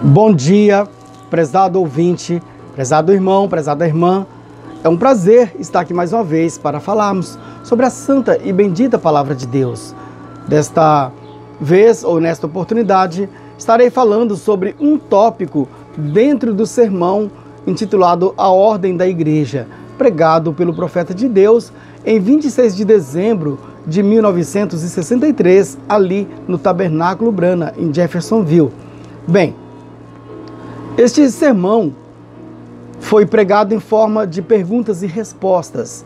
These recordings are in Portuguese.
Bom dia, prezado ouvinte, prezado irmão, prezada irmã. É um prazer estar aqui mais uma vez para falarmos sobre a santa e bendita palavra de Deus. Desta vez, ou nesta oportunidade, estarei falando sobre um tópico dentro do sermão intitulado A Ordem da Igreja, pregado pelo profeta de Deus em 26 de dezembro de 1963, ali no Tabernáculo Brana, em Jeffersonville. Bem, este sermão foi pregado em forma de perguntas e respostas.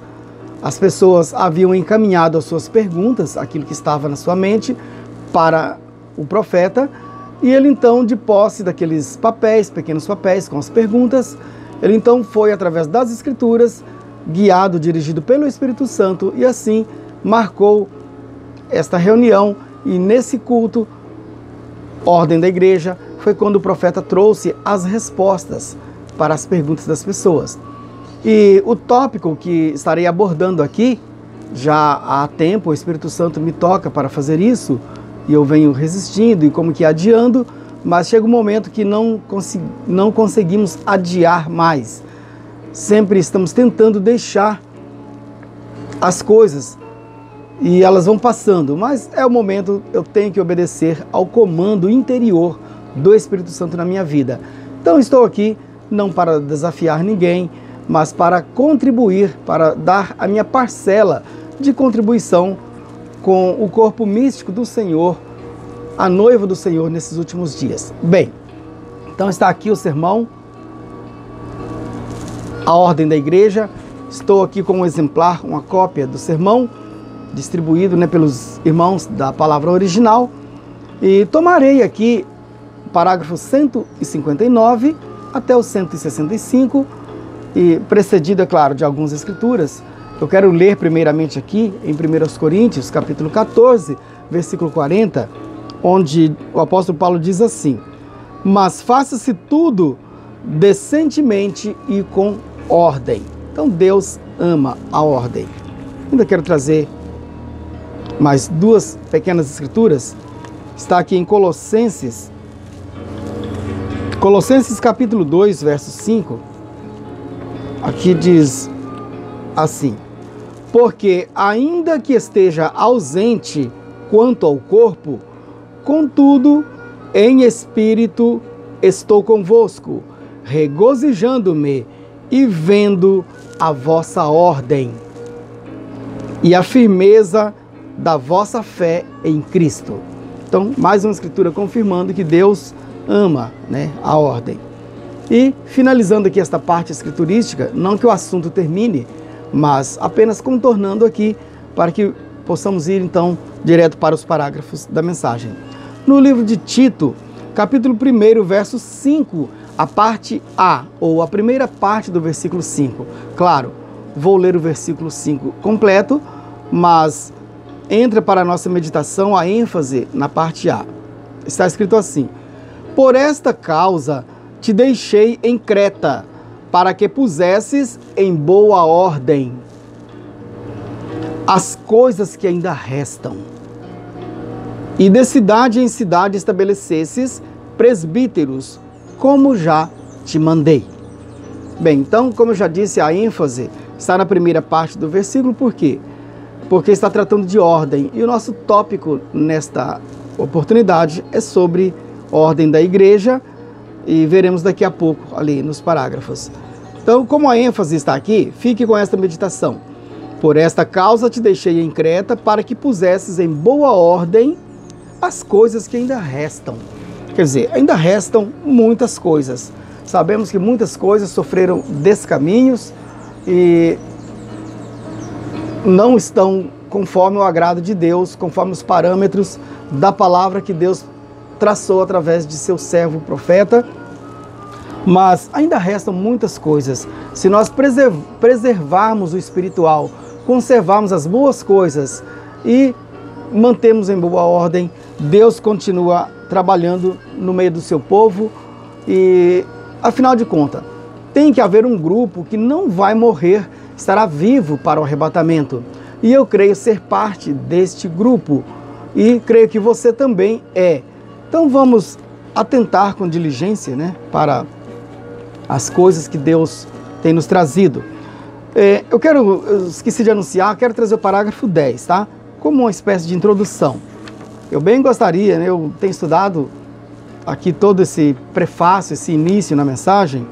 As pessoas haviam encaminhado as suas perguntas, aquilo que estava na sua mente, para o profeta, e ele então, de posse daqueles papéis, pequenos papéis com as perguntas, ele então foi através das Escrituras, guiado, dirigido pelo Espírito Santo, e assim marcou esta reunião, e nesse culto, Ordem da Igreja, foi quando o profeta trouxe as respostas para as perguntas das pessoas. E o tópico que estarei abordando aqui, já há tempo o Espírito Santo me toca para fazer isso, e eu venho resistindo e como que adiando, mas chega um momento que não conseguimos adiar mais. Sempre estamos tentando deixar as coisas e elas vão passando, mas é o momento, eu tenho que obedecer ao comando interior do Espírito Santo na minha vida. Então estou aqui não para desafiar ninguém, mas para contribuir, para dar a minha parcela de contribuição com o corpo místico do Senhor, a noiva do Senhor nesses últimos dias. Bem, então está aqui o sermão, A Ordem da Igreja. Estou aqui com um exemplar, uma cópia do sermão, distribuído pelos irmãos da palavra original, e tomarei aqui parágrafo 159 até o 165, e precedido, é claro, de algumas escrituras. Eu quero ler primeiramente aqui em 1 Coríntios, capítulo 14, versículo 40, onde o apóstolo Paulo diz assim: mas faça-se tudo decentemente e com ordem. Então Deus ama a ordem. Ainda quero trazer mais duas pequenas escrituras. Está aqui em Colossenses capítulo 2, verso 5, aqui diz assim: porque ainda que esteja ausente quanto ao corpo, contudo, em espírito estou convosco, regozijando-me e vendo a vossa ordem e a firmeza da vossa fé em Cristo. Então, mais uma escritura confirmando que Deus ama, a ordem. E finalizando aqui esta parte escriturística, não que o assunto termine, mas apenas contornando aqui para que possamos ir então direto para os parágrafos da mensagem. No livro de Tito, capítulo 1, verso 5, a parte A, ou a primeira parte do versículo 5. Claro, vou ler o versículo 5 completo, mas entra para a nossa meditação a ênfase na parte A. Está escrito assim: por esta causa te deixei em Creta, para que pusesses em boa ordem as coisas que ainda restam, e de cidade em cidade estabelecesses presbíteros, como já te mandei. Bem, então, como eu já disse, a ênfase está na primeira parte do versículo. Por quê? Porque está tratando de ordem, e o nosso tópico nesta oportunidade é sobre ordem da igreja, e veremos daqui a pouco ali nos parágrafos. Então, como a ênfase está aqui, fique com esta meditação. Por esta causa te deixei em Creta, para que pusesses em boa ordem as coisas que ainda restam. Quer dizer, ainda restam muitas coisas. Sabemos que muitas coisas sofreram descaminhos e não estão conforme o agrado de Deus, conforme os parâmetros da palavra que Deus traçou através de seu servo profeta. Mas ainda restam muitas coisas. Se nós preservarmos o espiritual, conservarmos as boas coisas e mantemos em boa ordem, Deus continua trabalhando no meio do seu povo. E, afinal de contas, tem que haver um grupo que não vai morrer, estará vivo para o arrebatamento. E eu creio ser parte deste grupo. E creio que você também é. Então vamos atentar com diligência, né, para as coisas que Deus tem nos trazido. Eu esqueci de anunciar, quero trazer o parágrafo 10, tá? Como uma espécie de introdução. Eu bem gostaria, né, eu tenho estudado aqui todo esse prefácio, esse início na mensagem,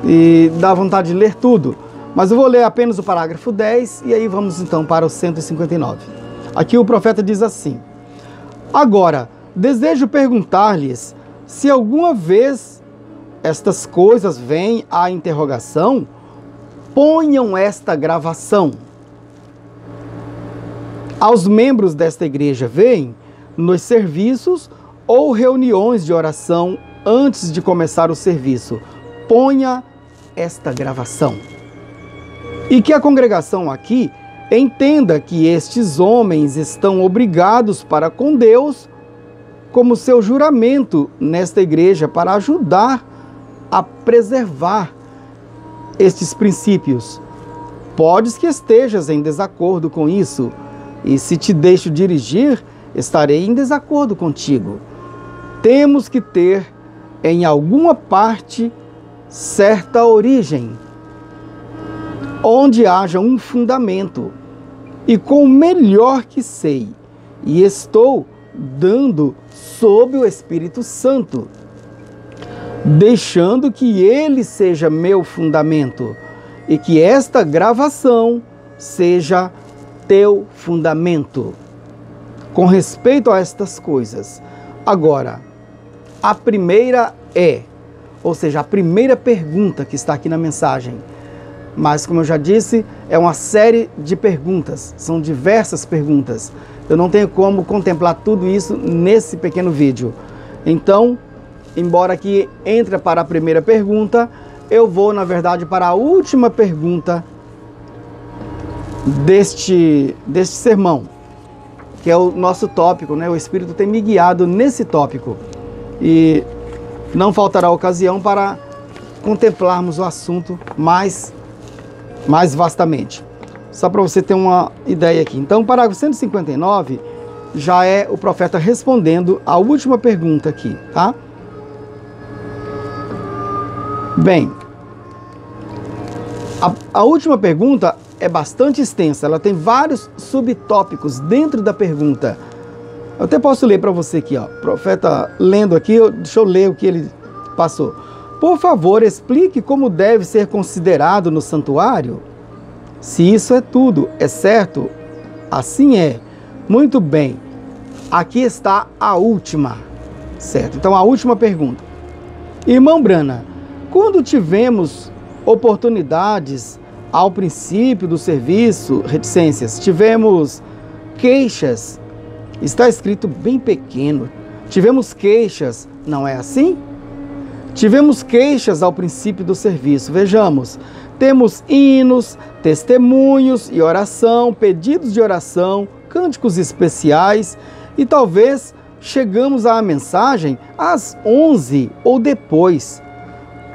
e dá vontade de ler tudo. Mas eu vou ler apenas o parágrafo 10 e aí vamos então para o 159. Aqui o profeta diz assim: agora, desejo perguntar-lhes se alguma vez estas coisas vêm à interrogação, ponham esta gravação. Aos membros desta igreja vêm nos serviços ou reuniões de oração antes de começar o serviço. Ponha esta gravação. E que a congregação aqui entenda que estes homens estão obrigados para com Deus, como seu juramento nesta igreja, para ajudar a preservar estes princípios. Podes que estejas em desacordo com isso, e se te deixo dirigir, estarei em desacordo contigo. Temos que ter em alguma parte certa origem, onde haja um fundamento, e com o melhor que sei, e estou dando sob o Espírito Santo, deixando que ele seja meu fundamento, e que esta gravação seja teu fundamento. Com respeito a estas coisas. Agora, a primeira ou seja, a primeira pergunta que está aqui na mensagem. Mas, como eu já disse, é uma série de perguntas, são diversas perguntas. Eu não tenho como contemplar tudo isso nesse pequeno vídeo. Então, embora aqui entre para a primeira pergunta, eu vou, na verdade, para a última pergunta deste sermão, que é o nosso tópico, né? O Espírito tem me guiado nesse tópico. E não faltará ocasião para contemplarmos o assunto mais vastamente. Só para você ter uma ideia aqui. Então, o parágrafo 159 já é o profeta respondendo a última pergunta aqui, tá? Bem, a última pergunta é bastante extensa, ela tem vários subtópicos dentro da pergunta. Eu até posso ler para você aqui, ó. O profeta lendo aqui, deixa eu ler o que ele passou. Por favor, explique como deve ser considerado no santuário. Se isso é tudo, é certo? Assim é. Muito bem. Aqui está a última, certo? Então, a última pergunta. Irmão Brana, quando tivemos oportunidades ao princípio do serviço, reticências, tivemos queixas, está escrito bem pequeno, tivemos queixas, não é assim? Tivemos queixas ao princípio do serviço, vejamos, temos hinos, testemunhos e oração, pedidos de oração, cânticos especiais e talvez chegamos à mensagem às 11 ou depois.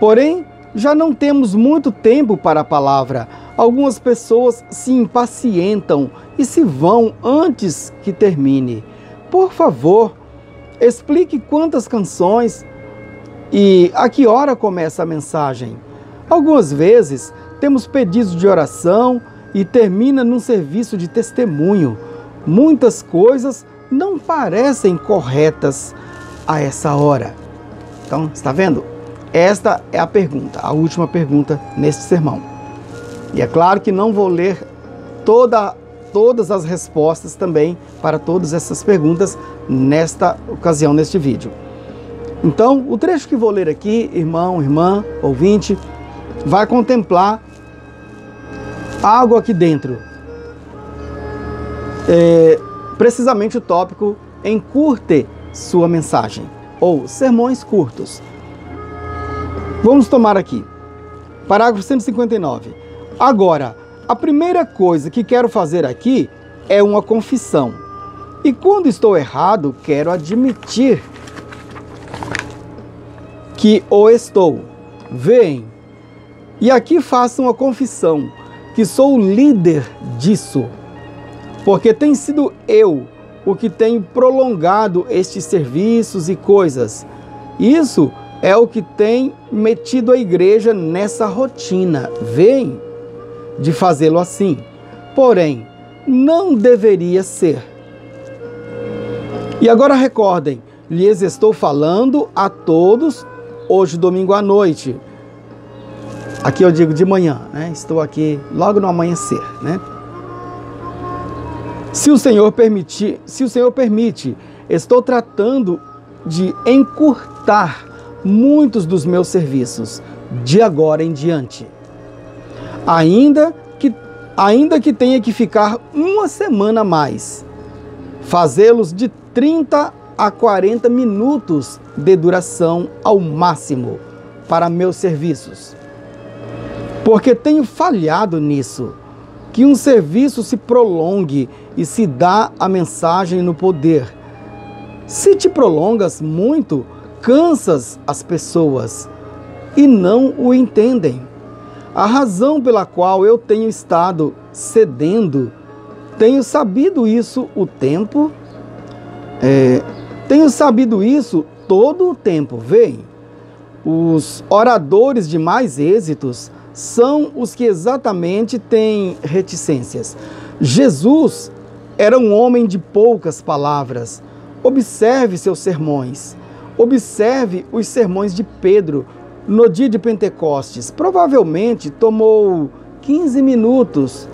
Porém, já não temos muito tempo para a palavra. Algumas pessoas se impacientam e se vão antes que termine. Por favor, explique quantas canções e a que hora começa a mensagem. Algumas vezes temos pedidos de oração e termina num serviço de testemunho. Muitas coisas não parecem corretas a essa hora. Então, está vendo? Esta é a pergunta, a última pergunta neste sermão. E é claro que não vou ler todas as respostas também para todas essas perguntas nesta ocasião, neste vídeo. Então, o trecho que vou ler aqui, irmão, irmã, ouvinte, vai contemplar algo aqui dentro. Precisamente o tópico encurte sua mensagem, ou sermões curtos. Vamos tomar aqui, parágrafo 159. Agora, a primeira coisa que quero fazer aqui é uma confissão. E quando estou errado, quero admitir que o estou. Veem. E aqui faço uma confissão, que sou o líder disso. Porque tem sido eu o que tenho prolongado estes serviços e coisas. Isso é o que tem metido a igreja nessa rotina, veem, de fazê-lo assim. Porém, não deveria ser. E agora recordem, lhes estou falando a todos hoje, domingo à noite. Aqui eu digo de manhã, né? Estou aqui logo no amanhecer, né? Se o Senhor permite, estou tratando de encurtar muitos dos meus serviços de agora em diante. Ainda que tenha que ficar uma semana a mais, fazê-los de 30 a 40 minutos de duração ao máximo para meus serviços. Porque tenho falhado nisso, que um serviço se prolongue e se dá a mensagem no poder. Se te prolongas muito, cansas as pessoas e não o entendem. A razão pela qual eu tenho estado cedendo, tenho sabido isso todo o tempo. Veem, os oradores de mais êxitos são os que exatamente têm reticências. Jesus era um homem de poucas palavras. Observe seus sermões. Observe os sermões de Pedro no dia de Pentecostes. Provavelmente tomou 15 minutos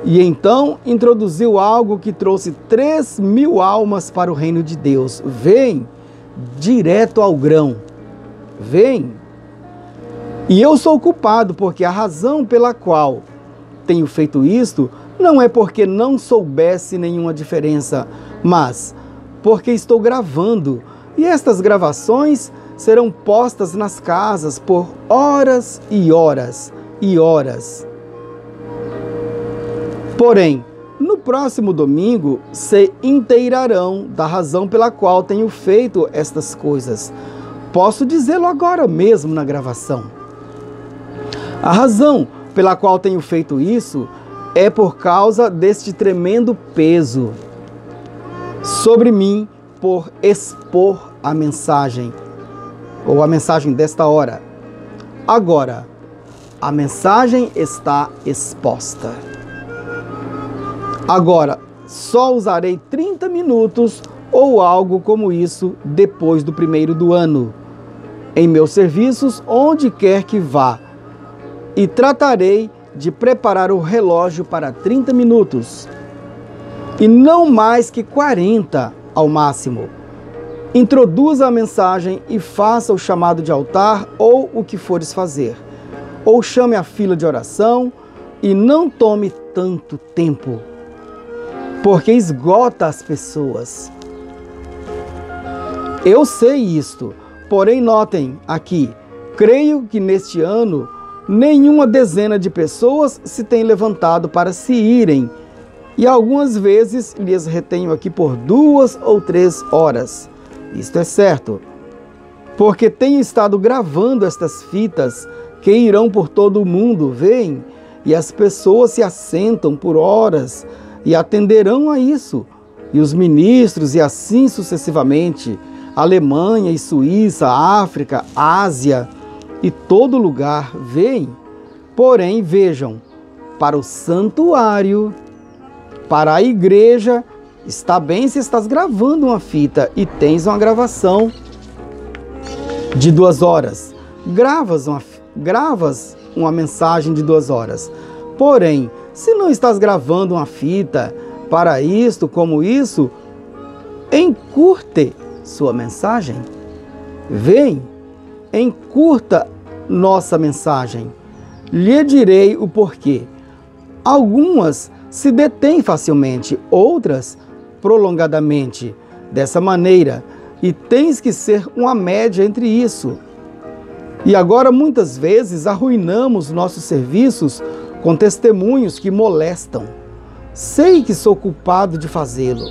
e então introduziu algo que trouxe 3.000 almas para o reino de Deus. Vem direto ao grão. Vem. E eu sou culpado porque a razão pela qual tenho feito isto não é porque não soubesse nenhuma diferença, mas porque estou gravando. E estas gravações serão postas nas casas por horas e horas e horas. Porém, no próximo domingo se inteirarão da razão pela qual tenho feito estas coisas. Posso dizê-lo agora mesmo na gravação. A razão pela qual tenho feito isso é por causa deste tremendo peso sobre mim por expor a mensagem, ou a mensagem desta hora. Agora, a mensagem está exposta. Agora, só usarei 30 minutos ou algo como isso depois do 1º do ano, em meus serviços, onde quer que vá, e tratarei de preparar o relógio para 30 minutos, e não mais que 40 ao máximo. Introduza a mensagem e faça o chamado de altar ou o que fores fazer. Ou chame a fila de oração e não tome tanto tempo, porque esgota as pessoas. Eu sei isto, porém notem aqui, creio que neste ano nenhuma dezena de pessoas se tem levantado para se irem, e algumas vezes lhes retenho aqui por 2 ou 3 horas. Isto é certo, porque tenho estado gravando estas fitas que irão por todo o mundo, veem? E as pessoas se assentam por horas e atenderão a isso. E os ministros e assim sucessivamente, Alemanha e Suíça, África, Ásia e todo lugar, veem? Porém, vejam, para o santuário, para a igreja, está bem se estás gravando uma fita e tens uma gravação de 2 horas. Gravas uma mensagem de 2 horas. Porém, se não estás gravando uma fita para isto como isso, encurte sua mensagem. Vem, encurta nossa mensagem. Lhe direi o porquê. Algumas se detêm facilmente, outras prolongadamente. Dessa maneira, e tens que ser uma média entre isso. E agora, muitas vezes, arruinamos nossos serviços com testemunhos que molestam. Sei que sou culpado de fazê-lo.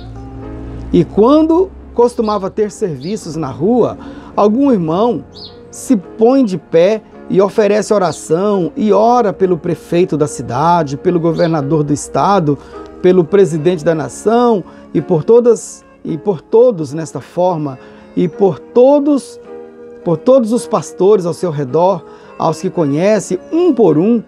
E quando costumava ter serviços na rua, algum irmão se põe de pé e oferece oração e ora pelo prefeito da cidade, pelo governador do estado, pelo presidente da nação e por todos nesta forma, e por todos por todos os pastores ao seu redor, aos que conhece um por um,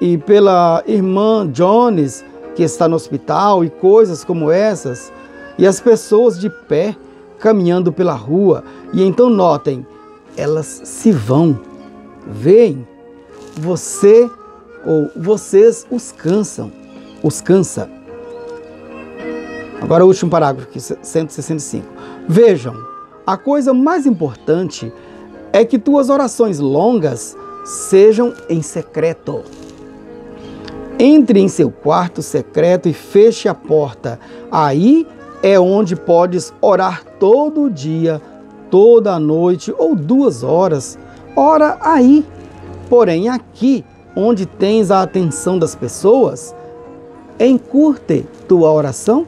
e pela irmã Jones, que está no hospital, e coisas como essas, e as pessoas de pé caminhando pela rua. E então notem, elas se vão, veem, você ou vocês os cansa. Agora o último parágrafo, aqui, 165. Vejam, a coisa mais importante é que tuas orações longas sejam em secreto. Entre em seu quarto secreto e feche a porta. Aí é onde podes orar todo dia, toda a noite ou 2 horas. Ora aí. Porém, aqui, onde tens a atenção das pessoas, encurte tua oração,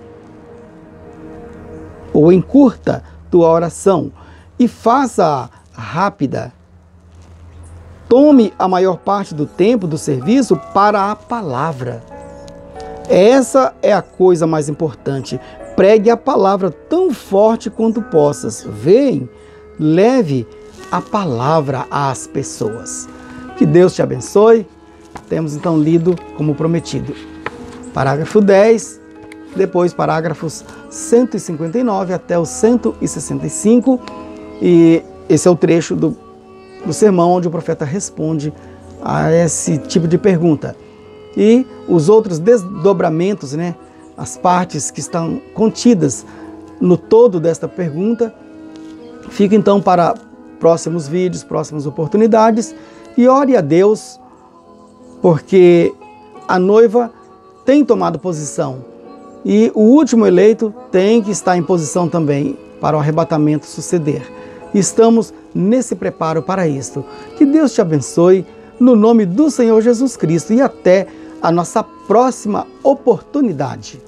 ou encurta tua oração e faça-a rápida. Tome a maior parte do tempo do serviço para a palavra. Essa é a coisa mais importante. Pregue a palavra tão forte quanto possas. Vem, leve a palavra às pessoas. Que Deus te abençoe. Temos então lido como prometido. Parágrafo 10, depois parágrafos 159 até o 165. E esse é o trecho do sermão onde o profeta responde a esse tipo de pergunta. E os outros desdobramentos, né, as partes que estão contidas no todo desta pergunta, fica então para próximos vídeos, próximas oportunidades. E ore a Deus, porque a noiva tem tomado posição e o último eleito tem que estar em posição também para o arrebatamento suceder. Estamos nesse preparo para isto. Que Deus te abençoe, no nome do Senhor Jesus Cristo, e até a nossa próxima oportunidade.